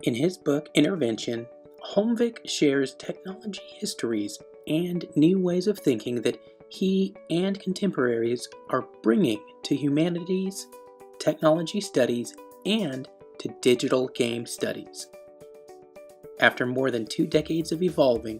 In his book, Intervention, Holmevik shares technology histories and new ways of thinking that he and contemporaries are bringing to humanities, technology studies, and to digital game studies. After more than 2 decades of evolving,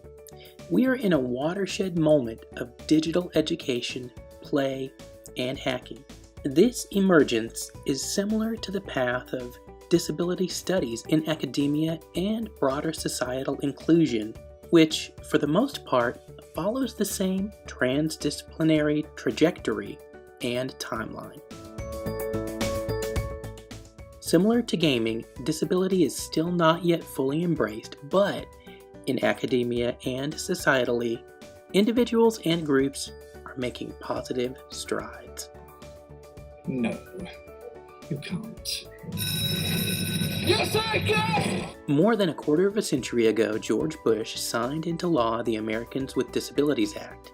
we are in a watershed moment of digital education, play, and hacking. This emergence is similar to the path of disability studies in academia and broader societal inclusion, which, for the most part, follows the same transdisciplinary trajectory and timeline. Similar to gaming, disability is still not yet fully embraced, but in academia and societally, individuals and groups are making positive strides. No, you can't. Yes, I can! More than a quarter of a century ago, George Bush signed into law the Americans with Disabilities Act.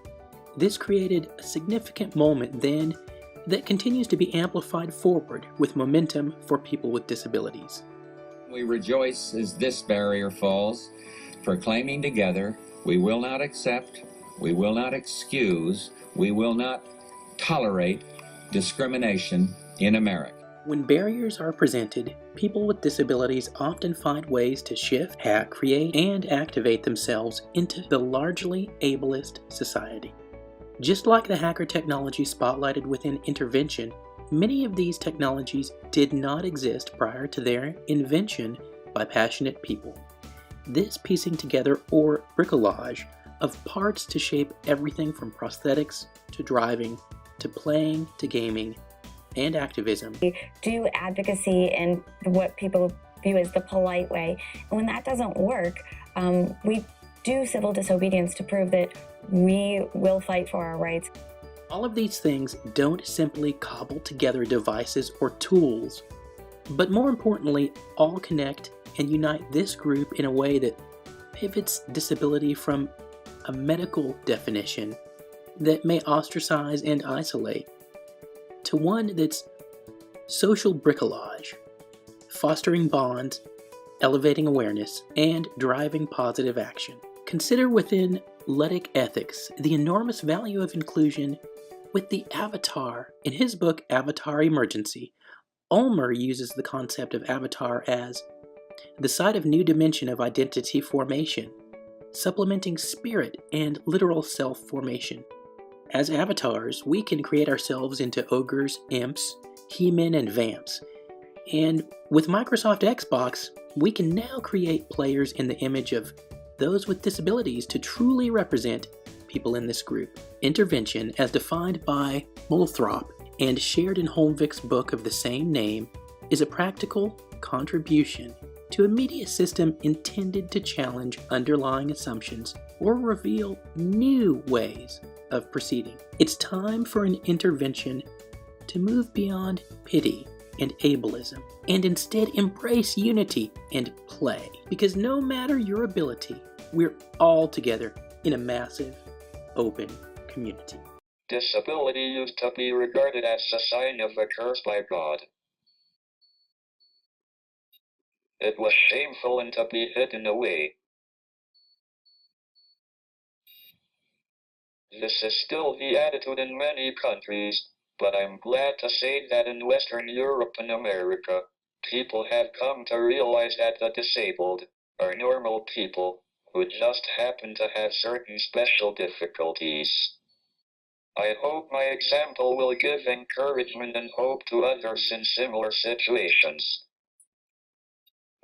This created a significant moment then that continues to be amplified forward with momentum for people with disabilities. We rejoice as this barrier falls, proclaiming together, we will not accept, we will not excuse, we will not tolerate discrimination in America. When barriers are presented, people with disabilities often find ways to shift, hack, create, and activate themselves into the largely ableist society. Just like the hacker technology spotlighted within Intervention, many of these technologies did not exist prior to their invention by passionate people. This piecing together, or bricolage, of parts to shape everything from prosthetics to driving to playing to gaming and activism. We do advocacy in what people view as the polite way, and when that doesn't work, we do civil disobedience to prove that we will fight for our rights. All of these things don't simply cobble together devices or tools, but more importantly, all connect and unite this group in a way that pivots disability from a medical definition that may ostracize and isolate to one that's social bricolage, fostering bonds, elevating awareness, and driving positive action. Consider within Rhetorics ethics the enormous value of inclusion with the avatar. In his book, Avatar Emergency, Ulmer uses the concept of avatar as the site of new dimension of identity formation, supplementing spirit and literal self-formation. As avatars, we can create ourselves into ogres, imps, he-men, and vamps. And with Microsoft Xbox, we can now create players in the image of those with disabilities to truly represent people in this group. Intervention, as defined by Multhrop and shared in Holmvik's book of the same name, is a practical contribution to a media system intended to challenge underlying assumptions or reveal new ways of proceeding. It's time for an intervention to move beyond pity and ableism, and instead embrace unity and play. Because no matter your ability, we're all together in a massive, open community. Disability used to be regarded as a sign of a curse by God. It was shameful and to be hidden away. This is still the attitude in many countries, but I'm glad to say that in Western Europe and America, people have come to realize that the disabled are normal people who just happen to have certain special difficulties. I hope my example will give encouragement and hope to others in similar situations.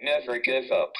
Never give up.